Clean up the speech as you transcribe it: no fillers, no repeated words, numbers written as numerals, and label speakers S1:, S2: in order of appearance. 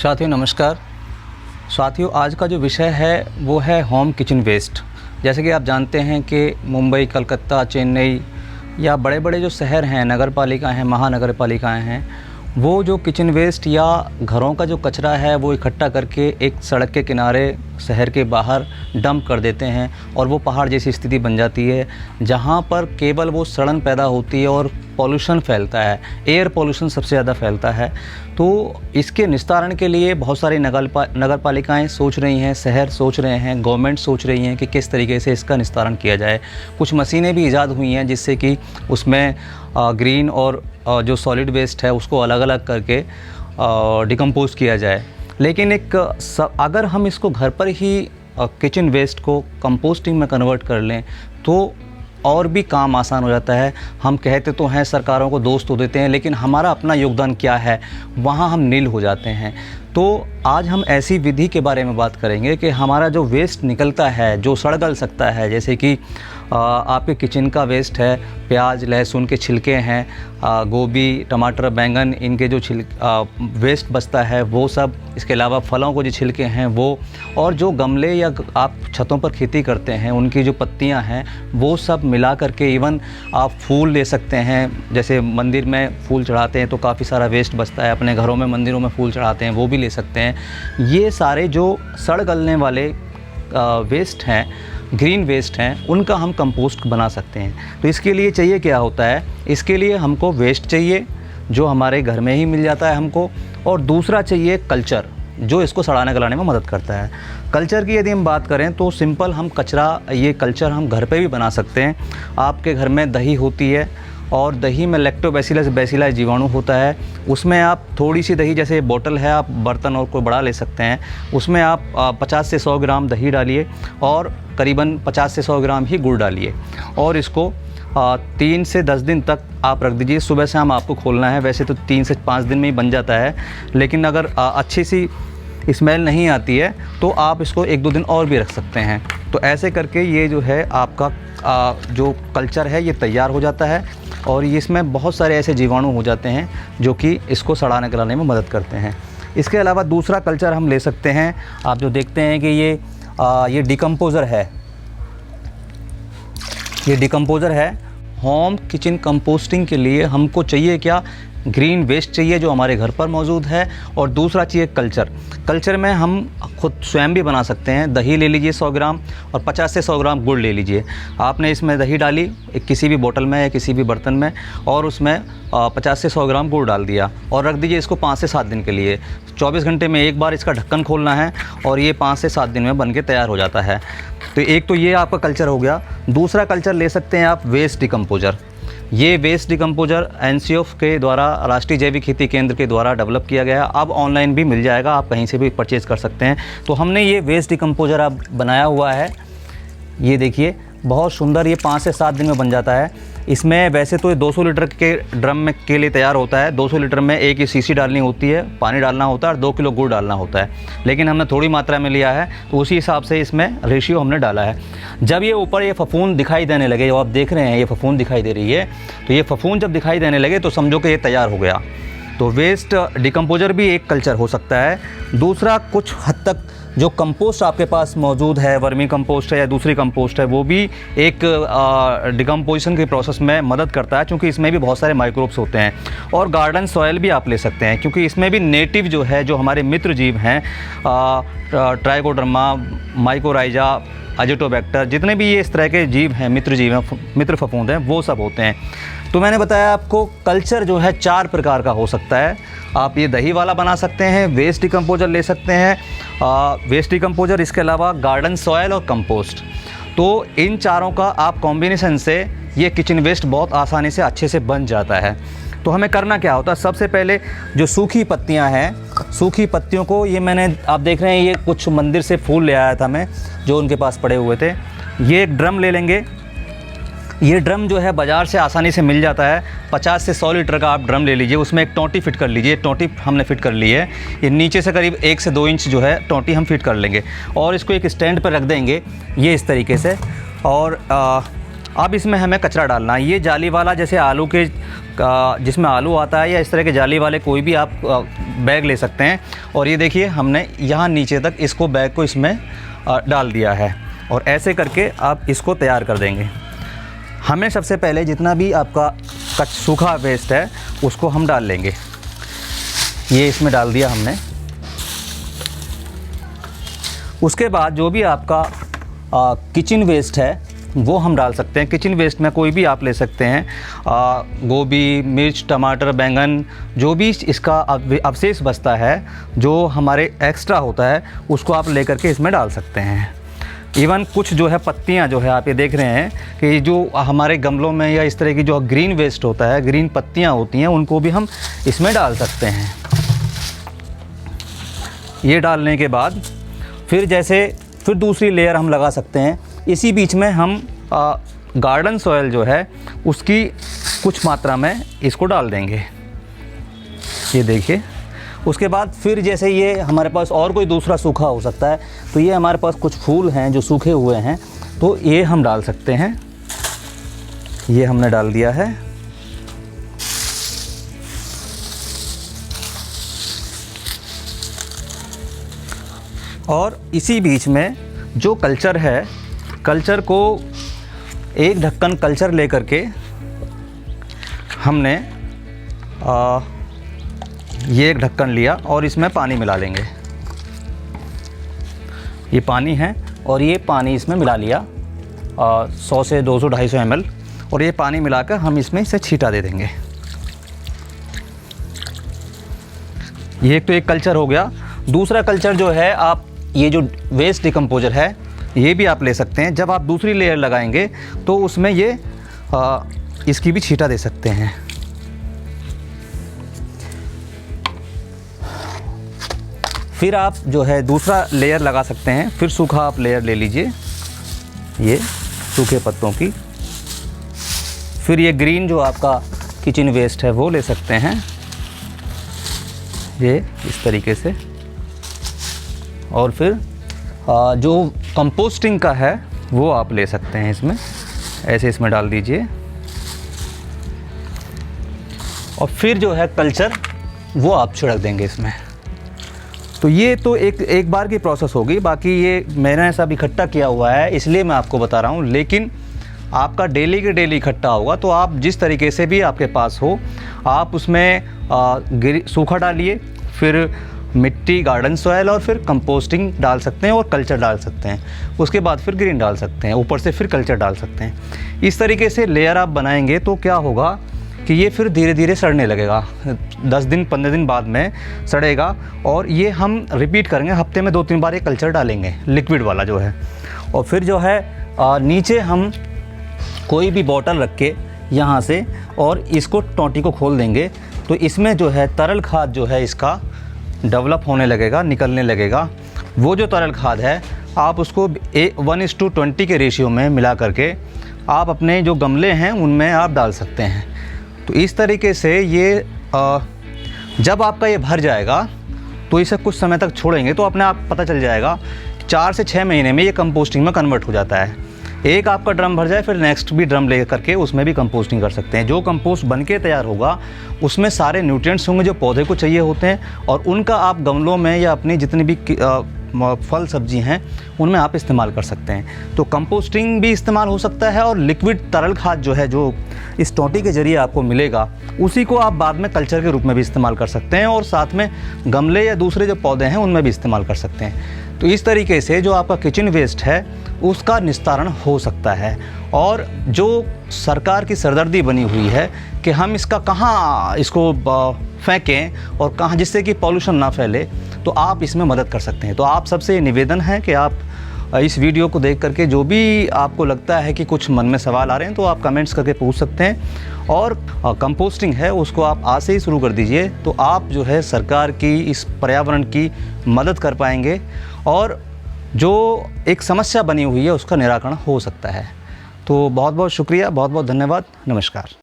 S1: साथियों नमस्कार। साथियों आज का जो विषय है वो है होम किचन वेस्ट। जैसे कि आप जानते हैं कि मुंबई, कलकत्ता, चेन्नई या बड़े बड़े जो शहर हैं, नगर पालिकाएँ हैं, महानगर पालिकाएँ हैं, वो जो किचन वेस्ट या घरों का जो कचरा है वो इकट्ठा करके एक सड़क के किनारे शहर के बाहर डंप कर देते हैं और वो पहाड़ जैसी स्थिति बन जाती है जहाँ पर केवल वो सड़न पैदा होती है और पॉल्यूशन फैलता है। एयर पॉल्यूशन सबसे ज़्यादा फैलता है। तो इसके निस्तारण के लिए बहुत सारी नगर पालिकाएँ सोच रही हैं, शहर सोच रहे हैं, गवर्नमेंट सोच रही हैं कि किस तरीके से इसका निस्तारण किया जाए। कुछ मशीनें भी ईजाद हुई हैं जिससे कि उसमें ग्रीन और जो सॉलिड वेस्ट है उसको अलग अलग करके डिकम्पोज किया जाए। लेकिन अगर हम इसको घर पर ही किचन वेस्ट को कंपोस्टिंग में कन्वर्ट कर लें तो और भी काम आसान हो जाता है। हम कहते तो हैं, सरकारों को दोष तो देते हैं, लेकिन हमारा अपना योगदान क्या है वहाँ हम नील हो जाते हैं। तो आज हम ऐसी विधि के बारे में बात करेंगे कि हमारा जो वेस्ट निकलता है, जो सड़ गल सकता है, जैसे कि आपके किचन का वेस्ट है, प्याज लहसुन के छिलके हैं, गोभी टमाटर बैंगन, इनके जो वेस्ट बचता है वो सब, इसके अलावा फलों को जो छिलके हैं वो, और जो गमले या आप छतों पर खेती करते हैं उनकी जो पत्तियां हैं वो सब मिला करके, इवन आप फूल ले सकते हैं। जैसे मंदिर में फूल चढ़ाते हैं तो काफ़ी सारा वेस्ट बचता है, अपने घरों में मंदिरों में फूल चढ़ाते हैं वो भी ले सकते हैं। ये सारे जो सड़ गलने वाले वेस्ट हैं, ग्रीन वेस्ट हैं, उनका हम कंपोस्ट बना सकते हैं। तो इसके लिए चाहिए क्या होता है, इसके लिए हमको वेस्ट चाहिए जो हमारे घर में ही मिल जाता है हमको, और दूसरा चाहिए कल्चर जो इसको सड़ाने गलाने में मदद करता है। कल्चर की यदि हम बात करें तो सिंपल हम ये कल्चर हम घर पे भी बना सकते हैं। आपके घर में दही होती है और दही में लैक्टोबैसिलस बैसिलाई जीवाणु होता है। उसमें आप थोड़ी सी दही, जैसे बोतल है, आप बर्तन और कोई बड़ा ले सकते हैं, उसमें आप 50 से 100 ग्राम दही डालिए और करीबन 50 से 100 ग्राम ही गुड़ डालिए और इसको 3 से 10 दिन तक आप रख दीजिए। सुबह शाम आपको खोलना है। वैसे तो 3 से 5 दिन में ही बन जाता है, लेकिन अगर अच्छी सी स्मेल नहीं आती है तो आप इसको 1-2 दिन और भी रख सकते हैं। तो ऐसे करके ये जो है आपका जो कल्चर है ये तैयार हो जाता है और इसमें बहुत सारे ऐसे जीवाणु हो जाते हैं जो कि इसको सड़ाने गलाने में मदद करते हैं। इसके अलावा दूसरा कल्चर हम ले सकते हैं। आप जो देखते हैं कि ये डिकम्पोज़र है, ये डिकम्पोज़र है। होम किचन कंपोस्टिंग के लिए हमको चाहिए क्या, ग्रीन वेस्ट चाहिए जो हमारे घर पर मौजूद है, और दूसरा चाहिए कल्चर। कल्चर में हम खुद स्वयं भी बना सकते हैं। दही ले लीजिए 100 ग्राम और 50 से 100 ग्राम गुड़ ले लीजिए। आपने इसमें दही डाली किसी भी बोतल में या किसी भी बर्तन में, और उसमें 50 से 100 ग्राम गुड़ डाल दिया और रख दीजिए इसको 5 से 7 दिन के लिए। 24 घंटे में एक बार इसका ढक्कन खोलना है और ये 5 से 7 दिन में बन के तैयार हो जाता है। तो एक तो ये आपका कल्चर हो गया। दूसरा कल्चर ले सकते हैं आप वेस्ट डिकम्पोज़र। ये वेस्ट डिकम्पोज़र एनसीओएफ के द्वारा, राष्ट्रीय जैविक खेती केंद्र के द्वारा डेवलप किया गया। अब ऑनलाइन भी मिल जाएगा, आप कहीं से भी परचेज़ कर सकते हैं। तो हमने ये वेस्ट डिकम्पोज़र अब बनाया हुआ है। ये देखिए बहुत सुंदर, ये 5 से 7 दिन में बन जाता है। इसमें वैसे तो ये 200 लीटर के ड्रम में के लिए तैयार होता है। 200 लीटर में एक ही शीशी डालनी होती है, पानी डालना होता है और 2 किलो गुड़ डालना होता है, लेकिन हमने थोड़ी मात्रा में लिया है तो उसी हिसाब से इसमें रेशियो हमने डाला है। जब ये ऊपर ये फफूंद दिखाई देने लगे, जो आप देख रहे हैं ये फफूंद दिखाई दे रही है, तो ये फफूंद जब दिखाई देने लगे तो समझो कि ये तैयार हो गया। तो वेस्ट डिकम्पोज़र भी एक कल्चर हो सकता है। दूसरा, कुछ हद तक जो कंपोस्ट आपके पास मौजूद है, वर्मी कंपोस्ट है या दूसरी कंपोस्ट है, वो भी एक डिकम्पोजिशन के प्रोसेस में मदद करता है, क्योंकि इसमें भी बहुत सारे माइक्रोब्स होते हैं। और गार्डन सॉयल भी आप ले सकते हैं, क्योंकि इसमें भी नेटिव जो है, जो हमारे मित्र जीव हैं, ट्राइकोडर्मा, माइकोराइजा, अजिटोबैक्टर, जितने भी ये इस तरह के जीव हैं, मित्र जीव हैं, मित्र फफूंद हैं, वो सब होते हैं। तो मैंने बताया आपको कल्चर जो है 4 प्रकार का हो सकता है। आप ये दही वाला बना सकते हैं, वेस्ट डिकम्पोज़र ले सकते हैं, वेस्ट डिकम्पोज़र, इसके अलावा गार्डन सॉयल और कंपोस्ट। तो इन चारों का आप कॉम्बिनेशन से ये किचन वेस्ट बहुत आसानी से अच्छे से बन जाता है। तो हमें करना क्या होता है, सबसे पहले जो सूखी पत्तियां हैं, सूखी पत्तियों को, ये मैंने, आप देख रहे हैं ये कुछ मंदिर से फूल ले आया था मैं, जो उनके पास पड़े हुए थे। ये एक ड्रम ले लेंगे। ये ड्रम जो है बाज़ार से आसानी से मिल जाता है। 50 से 100 लीटर का आप ड्रम ले लीजिए, उसमें एक टोंटी फिट कर लीजिए। टोंटी हमने फिट कर ली है। ये नीचे से करीब 1 से 2 इंच जो है टोंटी हम फिट कर लेंगे और इसको एक स्टैंड पर रख देंगे, ये इस तरीके से। और अब इसमें हमें कचरा डालना है। ये जाली वाला, जैसे आलू के जिसमें आलू आता है, या इस तरह के जाली वाले कोई भी आप बैग ले सकते हैं। और ये देखिए हमने यहाँ नीचे तक इसको बैग को इसमें डाल दिया है, और ऐसे करके आप इसको तैयार कर देंगे। हमें सबसे पहले जितना भी आपका सूखा वेस्ट है उसको हम डाल लेंगे। ये इसमें डाल दिया हमने। उसके बाद जो भी आपका किचन वेस्ट है वो हम डाल सकते हैं। किचन वेस्ट में कोई भी आप ले सकते हैं, गोभी, मिर्च, टमाटर, बैंगन, जो भी इसका अवशेष बचता है, जो हमारे एक्स्ट्रा होता है, उसको आप लेकर के इसमें डाल सकते हैं। इवन कुछ जो है पत्तियां जो है आप ये देख रहे हैं कि जो हमारे गमलों में या इस तरह की जो ग्रीन वेस्ट होता है, ग्रीन पत्तियां होती हैं, उनको भी हम इसमें डाल सकते हैं। ये डालने के बाद फिर दूसरी लेयर हम लगा सकते हैं। इसी बीच में हम गार्डन सॉइल जो है उसकी कुछ मात्रा में इसको डाल देंगे। ये देखिए। उसके बाद फिर जैसे ये हमारे पास और कोई दूसरा सूखा हो सकता है, तो ये हमारे पास कुछ फूल हैं जो सूखे हुए हैं, तो ये हम डाल सकते हैं। ये हमने डाल दिया है। और इसी बीच में जो कल्चर है, कल्चर को एक ढक्कन कल्चर लेकर के हमने ये एक ढक्कन लिया और इसमें पानी मिला लेंगे। ये पानी है और ये पानी इसमें मिला लिया 100 से 200 250 ml, और ये पानी मिलाकर हम इसमें इसे छींटा दे देंगे। ये एक तो एक कल्चर हो गया। दूसरा कल्चर जो है, आप ये जो वेस्ट डिकम्पोजर है ये भी आप ले सकते हैं। जब आप दूसरी लेयर लगाएंगे तो उसमें ये इसकी भी छींटा दे सकते हैं। फिर आप जो है दूसरा लेयर लगा सकते हैं। फिर सूखा आप लेयर ले लीजिए, ये सूखे पत्तों की। फिर ये ग्रीन जो आपका किचन वेस्ट है वो ले सकते हैं, ये इस तरीके से। और फिर जो कंपोस्टिंग का है वो आप ले सकते हैं इसमें, ऐसे इसमें डाल दीजिए। और फिर जो है कल्चर वो आप छिड़क देंगे इसमें। तो ये तो एक बार की प्रोसेस होगी। बाकी ये मैंने सब इकट्ठा किया हुआ है इसलिए मैं आपको बता रहा हूँ, लेकिन आपका डेली के डेली इकट्ठा होगा। तो आप जिस तरीके से भी आपके पास हो, आप उसमें सूखा डालिए, फिर मिट्टी, गार्डन सॉयल, और फिर कंपोस्टिंग डाल सकते हैं और कल्चर डाल सकते हैं। उसके बाद फिर ग्रीन डाल सकते हैं, ऊपर से फिर कल्चर डाल सकते हैं। इस तरीके से लेयर आप बनाएंगे तो क्या होगा कि ये फिर धीरे धीरे सड़ने लगेगा। 10 दिन 15 दिन बाद में सड़ेगा, और ये हम रिपीट करेंगे। हफ्ते में 2-3 बार ये कल्चर डालेंगे, लिक्विड वाला जो है। और फिर जो है नीचे हम कोई भी बॉटल रख के यहाँ से, और इसको टोंटी को खोल देंगे, तो इसमें जो है तरल खाद जो है इसका डेवलप होने लगेगा, निकलने लगेगा। वो जो तरल खाद है आप उसको 1:20 के रेशियो में मिला करके आप अपने जो गमले हैं उनमें आप डाल सकते हैं। तो इस तरीके से ये जब आपका ये भर जाएगा तो इसे कुछ समय तक छोड़ेंगे तो अपने आप पता चल जाएगा। 4 से 6 महीने में ये कंपोस्टिंग में कन्वर्ट हो जाता है। एक आपका ड्रम भर जाए, फिर नेक्स्ट भी ड्रम ले करके उसमें भी कंपोस्टिंग कर सकते हैं। जो कंपोस्ट बन के तैयार होगा उसमें सारे न्यूट्रिएंट्स होंगे जो पौधे को चाहिए होते हैं, और उनका आप गमलों में या अपनी जितनी भी फल सब्जी हैं उनमें आप इस्तेमाल कर सकते हैं। तो कंपोस्टिंग भी इस्तेमाल हो सकता है, और लिक्विड तरल खाद जो है जो इस टोंटी के ज़रिए आपको मिलेगा, उसी को आप बाद में कल्चर के रूप में भी इस्तेमाल कर सकते हैं, और साथ में गमले या दूसरे जो पौधे हैं उनमें भी इस्तेमाल कर सकते हैं। तो इस तरीके से जो आपका किचन वेस्ट है उसका निस्तारण हो सकता है। और जो सरकार की सरदर्दी बनी हुई है कि हम इसका कहाँ इसको फेंकें और कहाँ, जिससे कि पॉल्यूशन ना फैले, तो आप इसमें मदद कर सकते हैं। तो आप सबसे निवेदन है कि आप इस वीडियो को देख करके जो भी आपको लगता है कि कुछ मन में सवाल आ रहे हैं तो आप कमेंट्स करके पूछ सकते हैं। और कंपोस्टिंग है उसको आप आज से ही शुरू कर दीजिए, तो आप जो है सरकार की इस पर्यावरण की मदद कर पाएंगे, और जो एक समस्या बनी हुई है उसका निराकरण हो सकता है। तो बहुत बहुत शुक्रिया, बहुत बहुत धन्यवाद, नमस्कार।